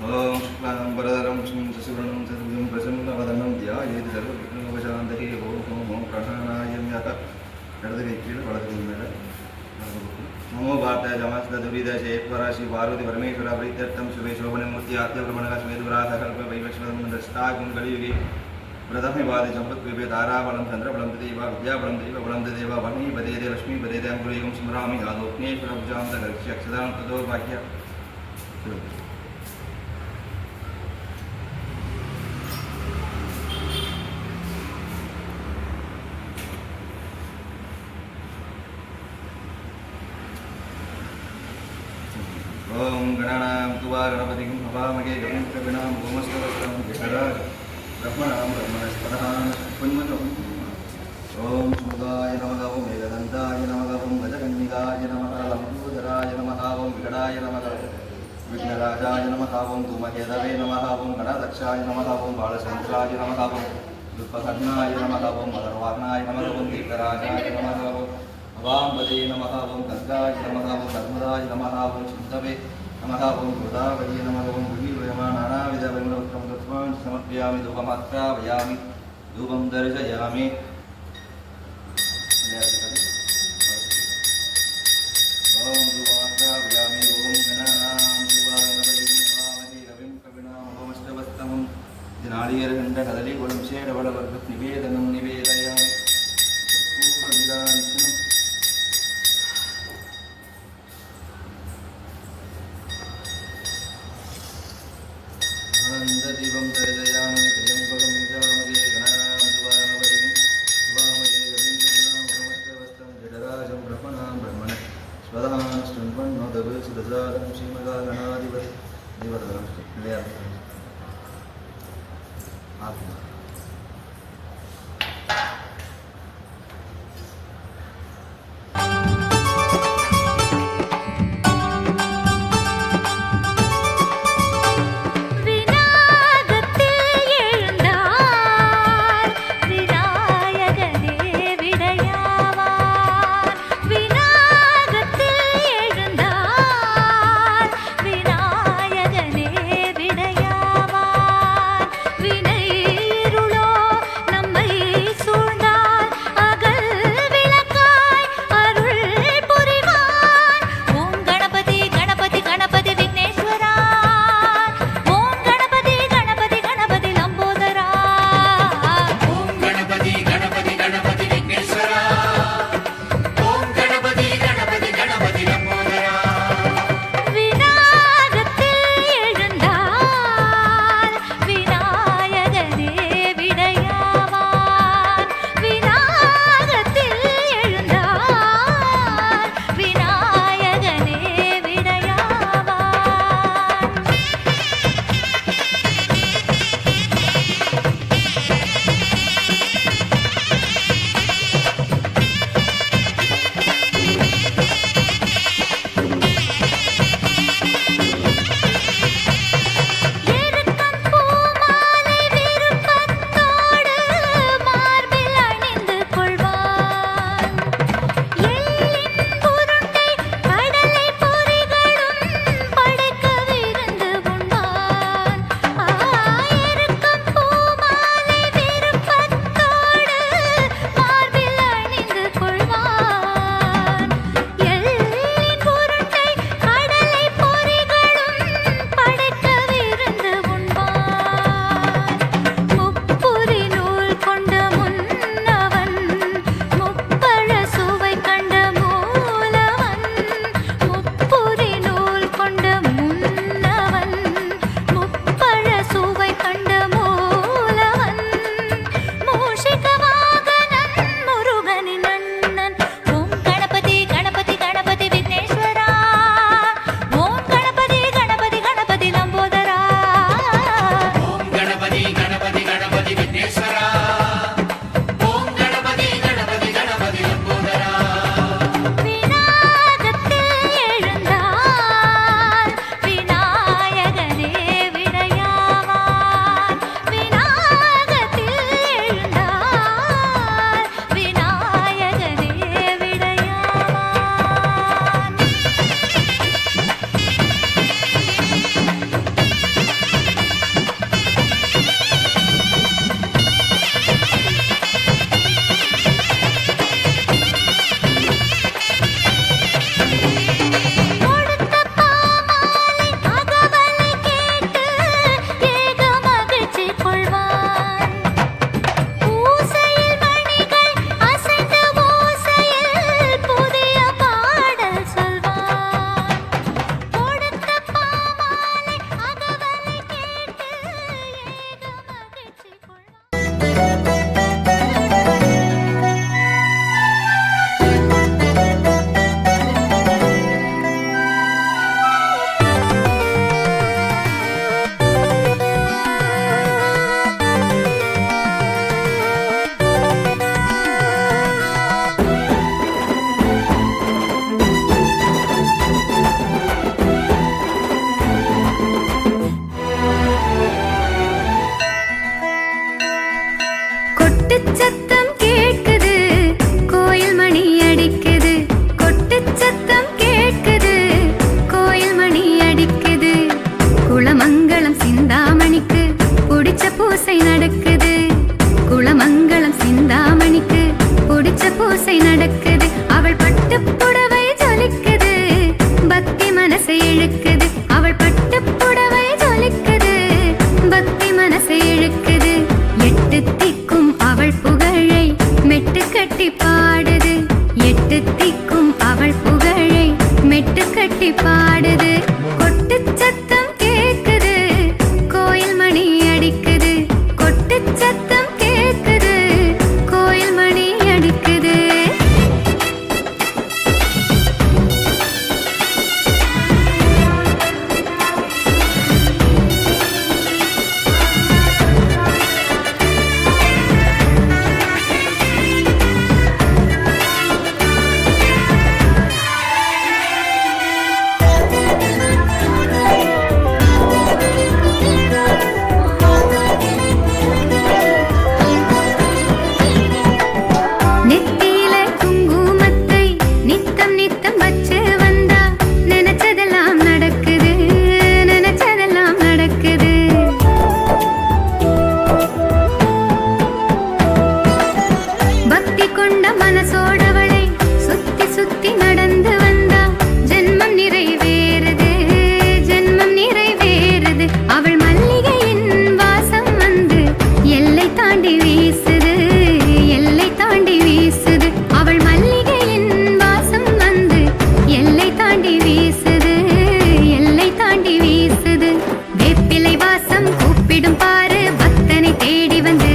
Om Shuklam Bharadharam Vishnu Shashivarnam Chaturbhujam Prasannavadhanam Dhyayeet Sarvavighnoopashantahe Om Pranayam Yata இடதுகை கீழே வலதுகை மேலே நமோ பாரத ஜமாஸ்த துரித சேத்வராசி பார்வதி பரமேஸ்வர பிரீத்தர்த்தம் சுபே சோபன மூர்த்தி ஆத்யபிரமணகாஸ்மேதுராத கல்ப வைவக்ஷ்மதம் தஸ்தாகும் கலியுகே பிரதமே வாதி சம்பத் விபே தாராபலம் சந்திரபலம் தேவா வித்யாபலம் தேவ பலம் தேவா வன்னி பதேதே லக்ஷ்மி பதேதே அங்குரேகம் ஸ்மராமி ஆதோக்னேஸ்வர புஜாம் தகர்ஷி அக்ஷதாம் ததோ பாக்ய ओम गणानां तुवा गणपतिं हवामहे गणं कविनां भूमस्तवस्त्रं विष्णुराज ब्रह्मणां ब्रह्मणस्पदां पुण्यं ओम सुगाय नमः ओम एकदन्ताय नमः ओम गजकन्निकाय नमः लम्बोदराय नमः ओम विकटाय नमः विघ्नराजाय नमः ओम धूमकेतवे नमः ओम गणाध्यक्षाय नमः ओम बालचन्द्राय नमः ओम दुष्पकर्णाय नमः ओम मदर्वाहनाय नमः ओम दीर्घराजाय नमः ओम वामपदे नमः ओम गंगाय नमः ओम नर्मदाय नमः ओम सिन्धवे नमः ओम गोदावरी नमः ओम विविधनानाविधवैष्णवोत्तमं तत्त्वान् समर्पयामि धूपमात्रापयामि धूपं दर्शयामि ओम धूपमात्रापयामि ओम गणानां गणपतिं हवामहे कविं कविनां भौमस्तवस्तमं नारिकेलघण्टकदलीफलं शेषफलवर्गं निवेदनं निवेदयामि दीपं दर्शयामि त्र्यम्बकं यजामहे गणानां सुवानवरिं सुवामहे कविं कविनां भौमस्तवस्तं जडराजं ब्रह्मणां ब्रह्मणे स्वधां शृण्वन्नो दवसुदसादं श्रीमदागणाधिपतिं விநாயகனே விடையாவான் வினை பாடுது, கொட்டு சத்தம் கேக்குது, கோயில் மணி அடிக்குது, கொட்டு சத்தம் கேக்குது, கோயில் மணி அடிக்குது. நெத்தியில குங்குமத்தை நித்தம் நித்தம் வச்சு வந்தா நினைச்சதெல்லாம் நடக்குது, நினைச்சதெல்லாம் நடக்குது. பக்தி கொண்ட மனசோடவளை சுத்தி சுத்தி நடந்து வந்தா ஜென்மம் நிறைவேறுது, ஜென்மம் நிறைவேறுது. அவள் மல்லிகையின் வாசம் வந்து எல்லை தாண்டி வீசுது, எல்லை தாண்டி வீசுது. அவள் மல்லிகையின் வாசம் வந்து எல்லை தாண்டி வீசுது, எல்லை தாண்டி வீசுது. வேப்பிலை வாசம் கூப்பிடும் பாரு பக்தனை தேடி வந்து,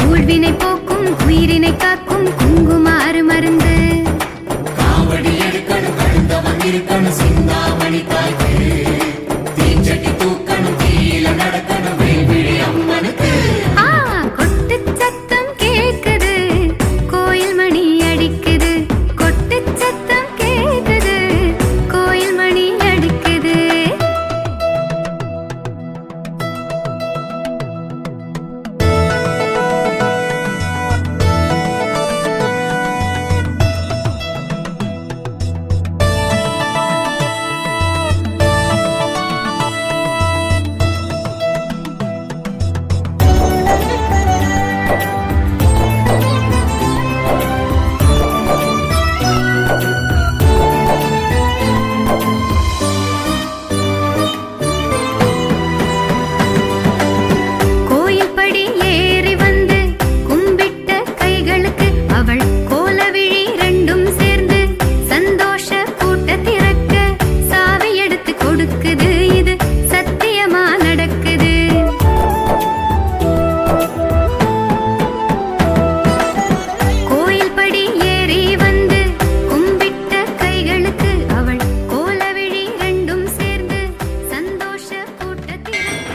ஊழ்வினை போக்கும் உயிரினை காக்கும் குங்குமாறு மருந்து. காவடி எடுக்கணும், கழுந்தவன் இருக்கணும், சிந்தாமணி தாய்க்கு தீச்சட்டி தூக்கணும், தீயில நடக்கணும், வேல்விழி அம்மனுக்கு. ஆ, கொட்டு சத்தம் கேக்குது, கோயில் மணி அடிக்குது, கொட்டு சத்தம் கேக்குது, கோயில் மணி அடிக்குது. கோயில் படி ஏறி வந்து கும்பிட்ட கைகளுக்கு அவள் கோலவிழி ரெண்டும் சேர்ந்து சந்தோஷ கூட்ட திறக்க சாவி எடுத்து கொடுக்குது, இது சத்தியமா நடக்குது. கோயில் படி ஏறி வந்து கும்பிட்ட கைகளுக்கு அவள் கோலவிழி ரெண்டும் சேர்ந்து சந்தோஷ கூட்ட திறக்க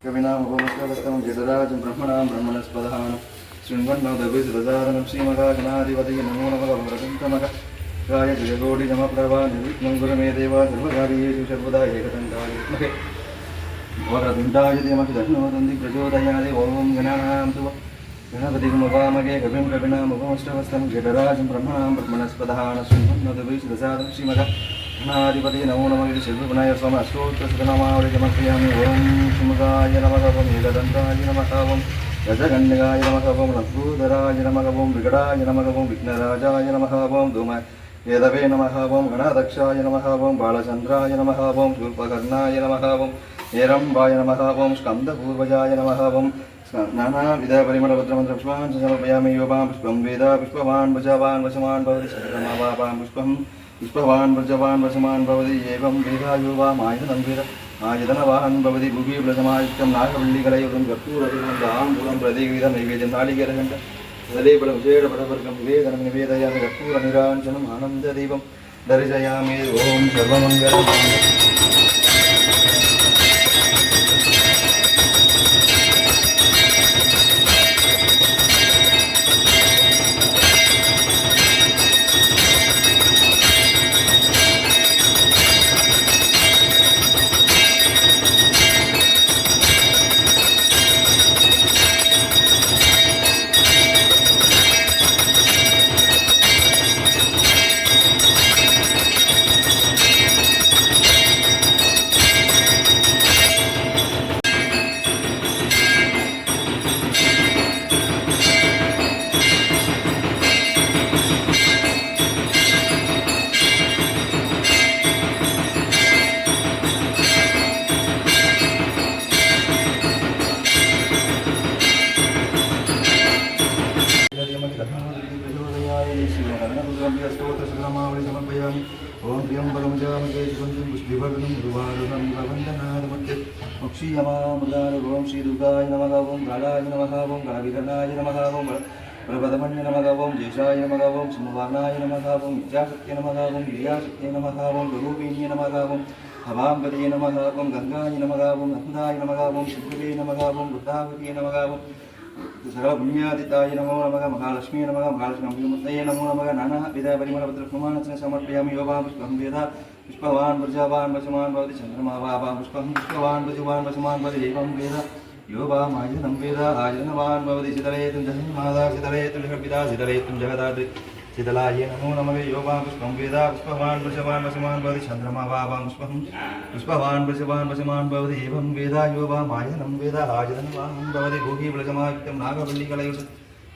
कविनामोपमश्रवस्तमं जडराजं ब्रह्मणां ब्रह्मणस्पदहानं शृण्वन्नोदभिसृजातनं श्रीमहागणाधिपतये नमो नमः वरदन्तमः गाय जयकोटिनमप्रभा निर्विघ्नं कुरु मे देव सर्वकार्येषु सर्वदा एकदन्ताय विद्महे वक्रतुण्डाय धीमहि तन्नो दन्ति प्रचोदयात् ॐ गणानां तु गणपतिं उपामहे कविं कविनामुपमश्रवस्तं जडराजं ब्रह्मणां ब्रह्मणस्पदहानं शृण्वन्नोदभिसृजातनं श्रीमहागणाधिपतये नमो नमः शिल्पविनाय स्वामी अष्टोत्तरशतनामावलिकमर्पयामि ॐ शिवगाय नमः ॐ एकदन्ताय नमः ॐ गजकन्यकाय नमः ॐ लम्बोदराय नमः ॐ विकटाय नमः ॐ विघ्नराजाय नमः ॐ धूमकेतवे नमः ॐ गणाध्यक्षाय नमः ॐ बालचन्द्राय नमः ॐ शूर्पकर्णाय नमः ॐ हेरम्बाय नमः ॐ स्कन्दपूर्वजाय नमः ॐ नानाविधपरिमलभद्रमन्त्रपुष्पान् समर्पयामि योपां पुष्पं वेद पुष्पवान् वजवान् वशमान् भवति शतमावापां पुष्पं पुष्पवान् व्रजवान् वशमान् भवति एवं वेदायो वा मायधनं वेद आयतनवाहन् भवति भुवि प्लसमायुक्तं नागवल्लिकलयुतं कर्पूरपूर्णं ताम्बूलं प्रदीविधं नैवेद्यं नालिकेरघण्टं तदेबलं शेडपटवर्गं निवेदनं निवेदयामि कर्पूरनिराञ्जनम् आनन्ददीपं दर्शयामि ॐ सर्वमङ्गलम् விவரணம் உருவாருணம் பிரபந்தநாதமுத்து முக்ஷியமாமுதானுபவம் ஸ்ரீ துர்காய நமகவும் காலாய நமகவும் கணவிகரணாய நமகவும் பிரபதமன்ய நமகவும் ஜேஷாய நமகவும் சிம்மவார்ணாய நமகவும் வித்யாசக்திய நமகவும் கிரியாசக்திய நமகவும் குருபீனிய நமகவும் அவாம்பதிய நமகவும் கங்காய நமகவும் அத்மதாய நமகவும் சித்துவே நமகவும் புத்தாவதிய நமகவும் சகல புண்ணியாதித்தாய நமோ நமக மகாலட்சுமி நமக மகாலட்சுமி அம்பிகமுத்தையே நமோ நமக நானா வித பரிமளபத்திரமானசன சமர்ப்பயாமி யோகா புஷ்பம் வேதா புஷ்பவான் பிரஜாவான் வசமான் பவதி சந்திரமா வாபா புஷ்பம் புஷ்பவான் பிரஜுவான் வசமான் பவதி தெய்வம் வேத யோபா மாயுதம் வேத ஆயுதனவான் பவதி சிதலேத்தும் ஜெகன் மாதா சிதலேத்தும் ஜெகபிதா சிதலேத்தும் ஜெகதாத்ரி சிதலாய நமோ நமக யோபா புஷ்பம் வேதா புஷ்பவான் பிரஜவான் வசமான் பவதி சந்திரமா வாபா புஷ்பம் புஷ்பவான் பிரஜவான் வசமான் பவதி ஏவம் வேதா யோபா மாயுதம் வேத ஆயுதனவான் பவதி பூகி விளஜமாயுக்தம் நாகவல்லி கலையுஷ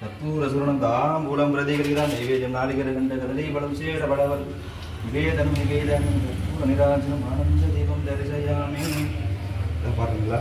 கற்பூரசுரணம் தாம்பூலம் பிரதிகரிதான் நைவேத்தியம் நாளிகர கண்ட கடலை பலம் சேர படவர் நிவேதனம் நிவேதனம் கற்பூர நிராஜனம் ஆனந்த தீபம் தரிசயாமே. பாருங்களா